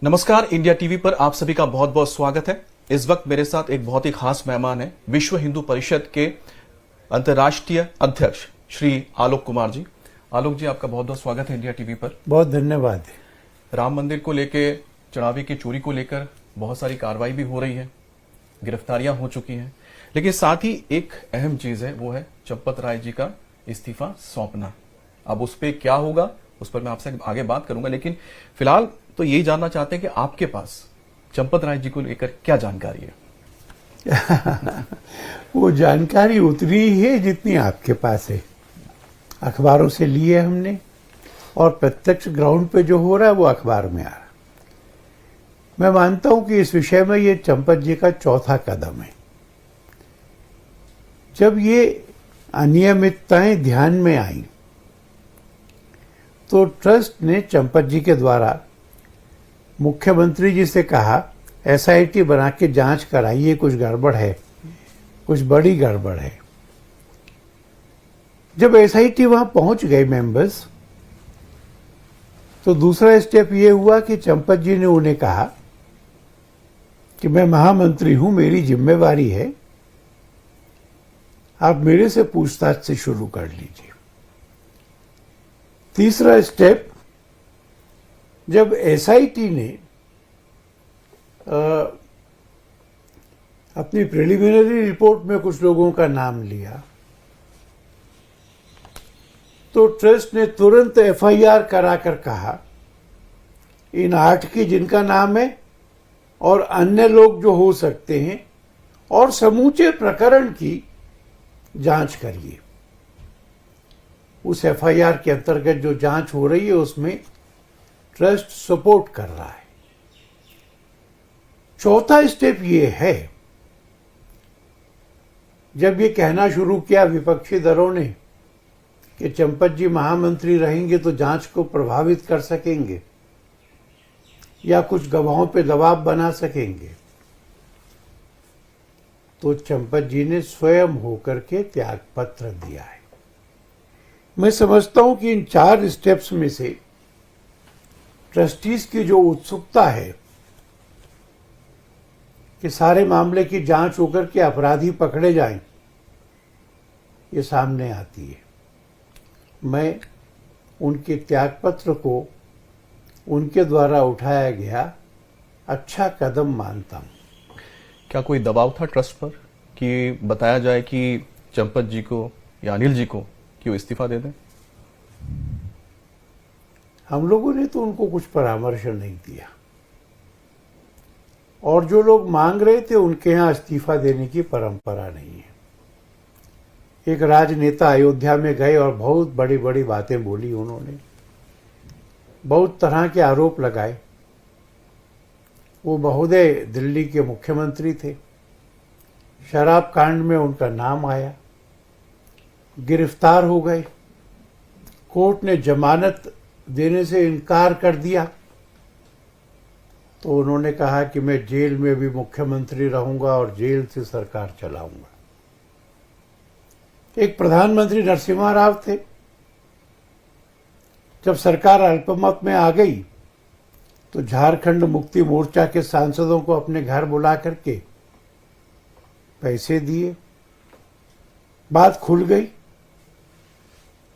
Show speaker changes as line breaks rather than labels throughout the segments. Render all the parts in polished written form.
नमस्कार, India TV पर आप सभी का बहुत बहुत स्वागत है। इस वक्त मेरे साथ एक बहुत ही खास मेहमान है, विश्व हिंदू परिषद के अंतर्राष्ट्रीय अध्यक्ष श्री आलोक कुमार जी। आलोक जी, आपका बहुत बहुत स्वागत है इंडिया टीवी पर।
बहुत धन्यवाद।
राम मंदिर को लेकर, चुनावी की चोरी को लेकर बहुत सारी कार्रवाई भी हो रही है, गिरफ्तारियां हो चुकी हैं, लेकिन साथ ही एक अहम चीज है, वो है चंपत राय जी का इस्तीफा सौंपना। अब उस पर क्या होगा, उस पर मैं आपसे आगे बात करूंगा, लेकिन फिलहाल तो यही जानना चाहते हैं कि आपके पास चंपत राय जी को लेकर क्या जानकारी है।
वो जानकारी उतनी ही है जितनी आपके पास है। अखबारों से लिए हमने, और प्रत्यक्ष ग्राउंड पे जो हो रहा है वो अखबार में आ रहा है। मैं मानता हूं कि इस विषय में ये चंपत जी का चौथा कदम है। जब ये अनियमितताएं ध्यान में आई तो ट्रस्ट ने चंपत जी के द्वारा मुख्यमंत्री जी से कहा, एसआईटी बना के जांच कराइए, कुछ गड़बड़ है, कुछ बड़ी गड़बड़ है। जब एसआईटी वहां पहुंच गए मेंबर्स, तो दूसरा स्टेप ये हुआ कि चंपत जी ने उन्हें कहा कि मैं महामंत्री हूं, मेरी जिम्मेवारी है, आप मेरे से पूछताछ से शुरू कर लीजिए। तीसरा स्टेप, जब एसआईटी ने अपनी प्रिलिमिनरी रिपोर्ट में कुछ लोगों का नाम लिया, तो ट्रस्ट ने तुरंत एफआईआर कराकर कहा, इन 8 की जिनका नाम है और अन्य लोग जो हो सकते हैं, और समूचे प्रकरण की जांच करिए। उस एफआईआर के अंतर्गत जो जांच हो रही है उसमें ट्रस्ट सपोर्ट कर रहा है। चौथा स्टेप ये है, जब ये कहना शुरू किया विपक्षी दलों ने कि चंपत जी महामंत्री रहेंगे तो जांच को प्रभावित कर सकेंगे या कुछ गवाहों पे दबाव बना सकेंगे, तो चंपत जी ने स्वयं होकर के त्याग पत्र दिया है। मैं समझता हूं कि इन 4 स्टेप्स में से ट्रस्टीज की जो उत्सुकता है कि सारे मामले की जांच होकर के अपराधी पकड़े जाएं, ये सामने आती है। मैं उनके त्यागपत्र को उनके द्वारा उठाया गया अच्छा कदम मानता हूं।
क्या कोई दबाव था ट्रस्ट पर कि बताया जाए कि चंपत जी को या अनिल जी को कि वो इस्तीफा दे दें?
हम लोगों ने तो उनको कुछ परामर्श नहीं दिया, और जो लोग मांग रहे थे उनके यहां इस्तीफा देने की परंपरा नहीं है। एक राजनेता अयोध्या में गए और बहुत बड़ी बड़ी बातें बोली उन्होंने, बहुत तरह के आरोप लगाए। वो महोदय दिल्ली के मुख्यमंत्री थे, शराब कांड में उनका नाम आया, गिरफ्तार हो गए, कोर्ट ने जमानत देने से इनकार कर दिया, तो उन्होंने कहा कि मैं जेल में भी मुख्यमंत्री रहूंगा और जेल से सरकार चलाऊंगा। एक प्रधानमंत्री नरसिम्हा राव थे, जब सरकार अल्पमत में आ गई तो झारखंड मुक्ति मोर्चा के सांसदों को अपने घर बुला करके पैसे दिए, बात खुल गई,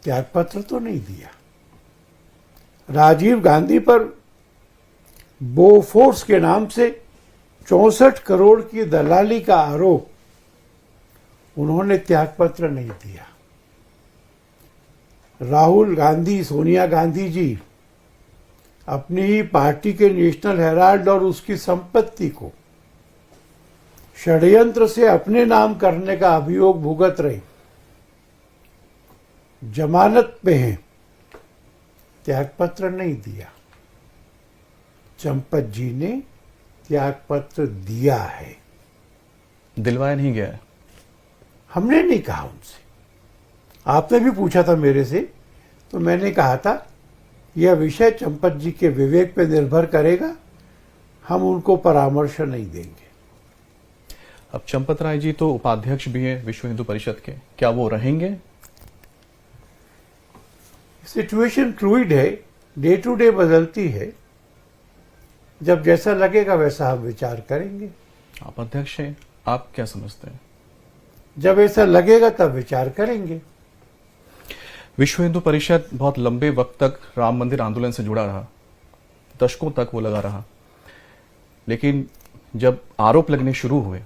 त्यागपत्र तो नहीं दिया। राजीव गांधी पर बोफोर्स के नाम से 64 करोड़ की दलाली का आरोप, उन्होंने त्यागपत्र नहीं दिया। राहुल गांधी, सोनिया गांधी जी अपनी ही पार्टी के नेशनल हेराल्ड और उसकी संपत्ति को षड्यंत्र से अपने नाम करने का अभियोग भुगत रहे, जमानत पे हैं, त्यागपत्र नहीं दिया। चंपत जी ने त्यागपत्र दिया है।
दिलवाया नहीं गया है?
हमने नहीं कहा उनसे। आपने भी पूछा था मेरे से, तो मैंने कहा था यह विषय चंपत जी के विवेक पे निर्भर करेगा, हम उनको परामर्श नहीं देंगे।
अब चंपत राय जी तो उपाध्यक्ष भी हैं विश्व हिंदू परिषद के, क्या वो रहेंगे?
सिचुएशन फ्लूइड है, डे टू डे बदलती है। जब जैसा लगेगा वैसा हम विचार करेंगे।
आप अध्यक्ष हैं, आप क्या समझते हैं?
जब ऐसा लगेगा तब विचार करेंगे।
विश्व हिंदू परिषद बहुत लंबे वक्त तक राम मंदिर आंदोलन से जुड़ा रहा, दशकों तक वो लगा रहा, लेकिन जब आरोप लगने शुरू हुए,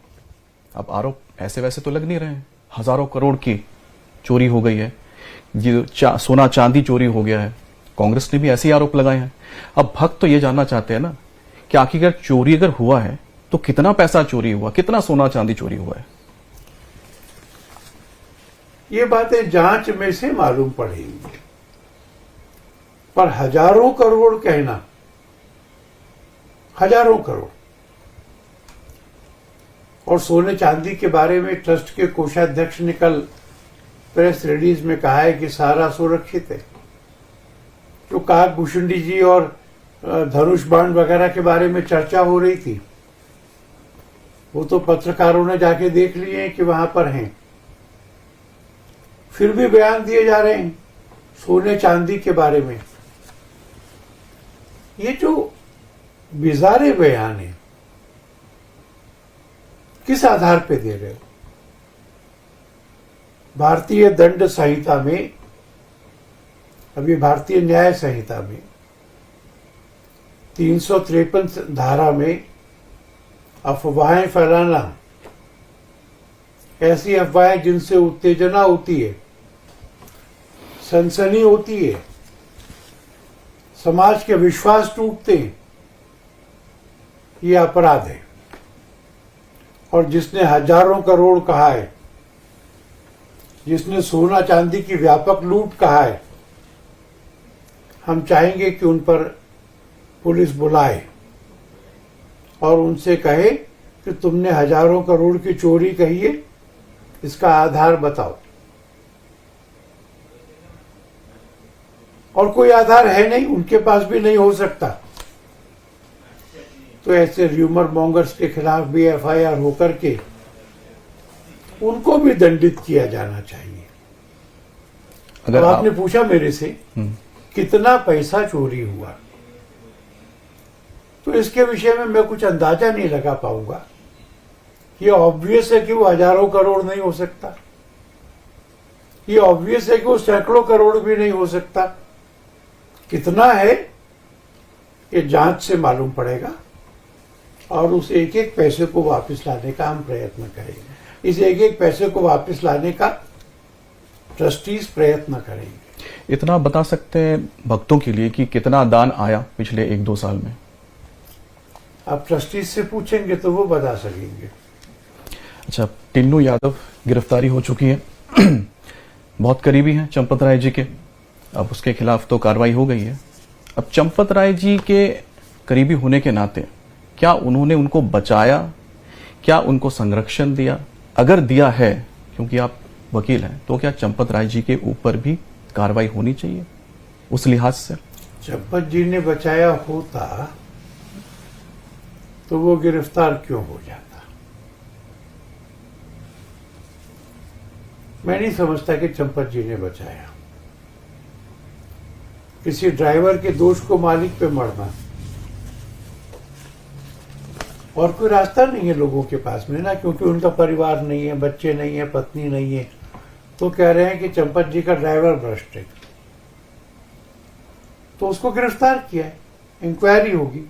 अब आरोप ऐसे वैसे तो लग नहीं रहे हैं, हजारों करोड़ की चोरी हो गई है, सोना चांदी चोरी हो गया है, कांग्रेस ने भी ऐसे ही आरोप लगाए हैं। अब भक्त तो ये जानना चाहते हैं ना कि आखिर चोरी अगर हुआ है तो कितना पैसा चोरी हुआ, कितना सोना चांदी चोरी हुआ है?
ये बातें जांच में से मालूम पड़ेंगी, पर हजारों करोड़ कहना, हजारों करोड़। और सोने चांदी के बारे में ट्रस्ट के कोषाध्यक्ष ने कल प्रेस रिलीज में कहा है कि सारा सुरक्षित है। जो काकभूषणी जी और धनुष बाण वगैरह के बारे में चर्चा हो रही थी, वो तो पत्रकारों ने जाके देख लिए हैं कि वहां पर हैं। फिर भी बयान दिए जा रहे हैं सोने चांदी के बारे में। ये जो बिजारे बयान है, किस आधार पे दे रहे हो? भारतीय दंड संहिता में, अभी भारतीय न्याय संहिता में 353 धारा में अफवाहें फैलाना, ऐसी अफवाहें जिनसे उत्तेजना होती है, सनसनी होती है, समाज के विश्वास टूटते हैं, ये अपराध है। और जिसने हजारों करोड़ कहा है, जिसने सोना चांदी की व्यापक लूट कहा है, हम चाहेंगे कि उन पर पुलिस बुलाए और उनसे कहे कि तुमने हजारों करोड़ की चोरी कही है, इसका आधार बताओ। और कोई आधार है नहीं, उनके पास भी नहीं हो सकता, तो ऐसे र्यूमर मॉन्गर्स के खिलाफ भी एफआईआर होकर के उनको भी दंडित किया जाना चाहिए।
अगर
आपने पूछा मेरे से कितना पैसा चोरी हुआ, तो इसके विषय में मैं कुछ अंदाजा नहीं लगा पाऊंगा। ये ऑब्वियस है कि वो हजारों करोड़ नहीं हो सकता, ये ऑब्वियस है कि वो सैकड़ों करोड़ भी नहीं हो सकता। कितना है ये जांच से मालूम पड़ेगा और उस एक एक पैसे को वापस लाने का हम प्रयत्न करेंगे। इस एक एक पैसे को वापस लाने का ट्रस्टीज प्रयत्न करेंगे।
इतना बता सकते हैं भक्तों के लिए कि कितना दान आया पिछले 1-2 साल में?
आप ट्रस्टीज से पूछेंगे तो वो बता सकेंगे।
अच्छा, टिन्नू यादव गिरफ्तारी हो चुकी है, बहुत करीबी हैं चंपत राय जी के, अब उसके खिलाफ तो कार्रवाई हो गई है। अब चंपत राय जी के करीबी होने के नाते क्या उन्होंने उनको बचाया, क्या उनको संरक्षण दिया? अगर दिया है, क्योंकि आप वकील हैं, तो क्या चंपत राय जी के ऊपर भी कार्रवाई होनी चाहिए उस लिहाज से?
चंपत जी ने बचाया होता तो वो गिरफ्तार क्यों हो जाता? मैं नहीं समझता कि चंपत जी ने बचाया। किसी ड्राइवर के दोष को मालिक पे मरना, और कोई रास्ता नहीं है लोगों के पास में ना, क्योंकि उनका परिवार नहीं है, बच्चे नहीं है, पत्नी नहीं है, तो कह रहे हैं कि चंपत जी का ड्राइवर भ्रष्ट है, तो उसको गिरफ्तार किया है, इंक्वायरी होगी।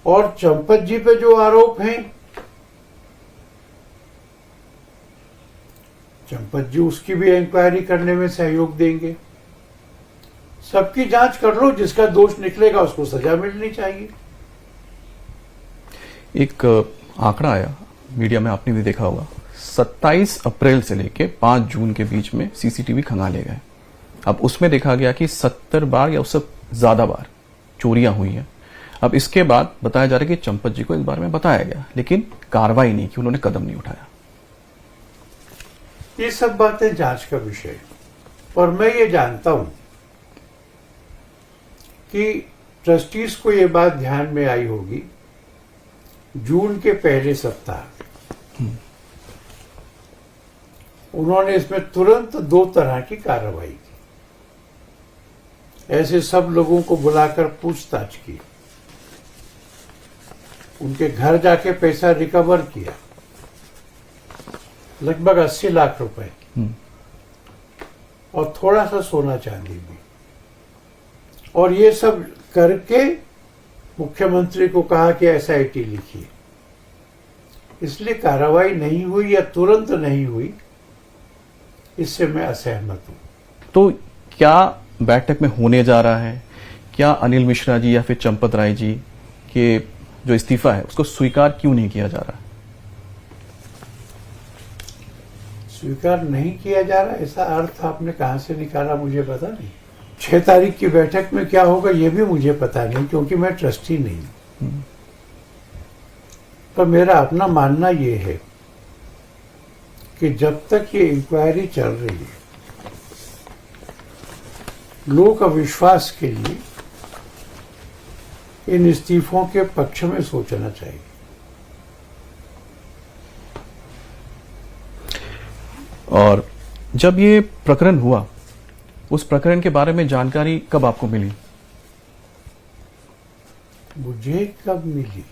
और चंपत जी पे जो आरोप हैं, चंपत जी उसकी भी इंक्वायरी करने में सहयोग देंगे। सबकी जांच कर लो, जिसका दोष निकलेगा उसको सजा मिलनी चाहिए।
एक आंकड़ा आया मीडिया में, आपने भी देखा होगा, 27 अप्रैल से लेके 5 जून के बीच में सीसीटीवी खंगाले गए। अब उसमें देखा गया कि 70 बार या उससे ज्यादा बार चोरियां हुई हैं। अब इसके बाद बताया जा रहा है कि चंपत जी को इस बारे में बताया गया, लेकिन कार्रवाई नहीं की, उन्होंने कदम नहीं उठाया।
ये सब बातें जांच का विषय है। और मैं ये जानता हूं कि ट्रस्टीज को ये बात ध्यान में आई होगी, जून के पहले सप्ताह उन्होंने इसमें तुरंत 2 तरह की कार्रवाई की। ऐसे सब लोगों को बुलाकर पूछताछ की। उनके घर जाके पैसा रिकवर किया, लगभग 80 लाख रुपए, और थोड़ा सा सोना चांदी भी, और ये सब करके मुख्यमंत्री को कहा कि एसआईटी लिखिए। इसलिए कार्रवाई नहीं हुई या तुरंत नहीं हुई, इससे मैं असहमत हूं।
तो क्या बैठक में होने जा रहा है, क्या अनिल मिश्रा जी या फिर चंपत राय जी के जो इस्तीफा है उसको स्वीकार क्यों नहीं किया जा रहा है?
स्वीकार नहीं किया जा रहा, ऐसा अर्थ आपने कहां से निकाला मुझे पता नहीं। 6 तारीख की बैठक में क्या होगा ये भी मुझे पता नहीं, क्योंकि मैं ट्रस्टी नहीं हूं। पर मेरा अपना मानना ये है कि जब तक ये इंक्वायरी चल रही है, लोक अविश्वास के लिए इन इस्तीफों के पक्ष में सोचना चाहिए।
और जब ये प्रकरण हुआ, उस प्रकरण के बारे में जानकारी कब आपको मिली?
मुझे कब मिली?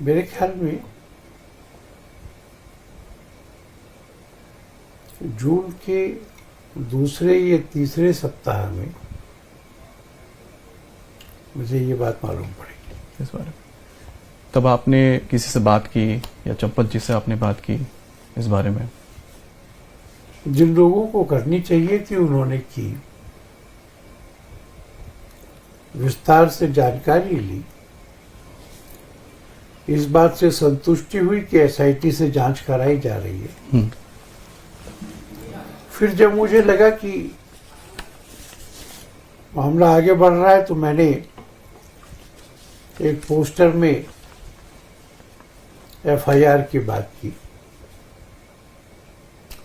मेरे ख्याल में जून के दूसरे या तीसरे सप्ताह में मुझे ये बात मालूम पड़ी।
इस बारे में तब आपने किसी से बात की या चंपत जी से आपने बात की इस बारे में?
जिन लोगों को करनी चाहिए थी उन्होंने की, विस्तार से जानकारी ली, इस बात से संतुष्टि हुई कि एसआईटी से जांच कराई जा रही है। फिर जब मुझे लगा कि मामला आगे बढ़ रहा है, तो मैंने एक पोस्टर में एफआईआर की बात की।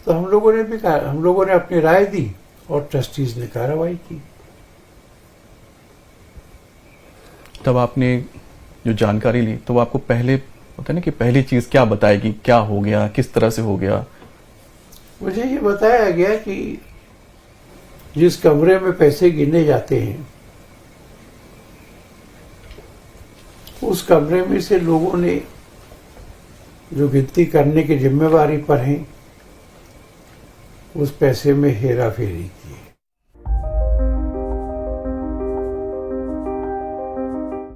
तो हम लोगों ने अपनी राय दी और ट्रस्टीज ने कार्रवाई की।
तब आपने जो जानकारी ली तो वो आपको पहले होता है ना कि पहली चीज क्या बताएगी, क्या हो गया, किस तरह से हो गया?
मुझे ये बताया गया कि जिस कमरे में पैसे गिने जाते हैं, उस कमरे में से लोगों ने जो गिनती करने की जिम्मेवारी पर हैं, उस पैसे में हेरा फेरी की है।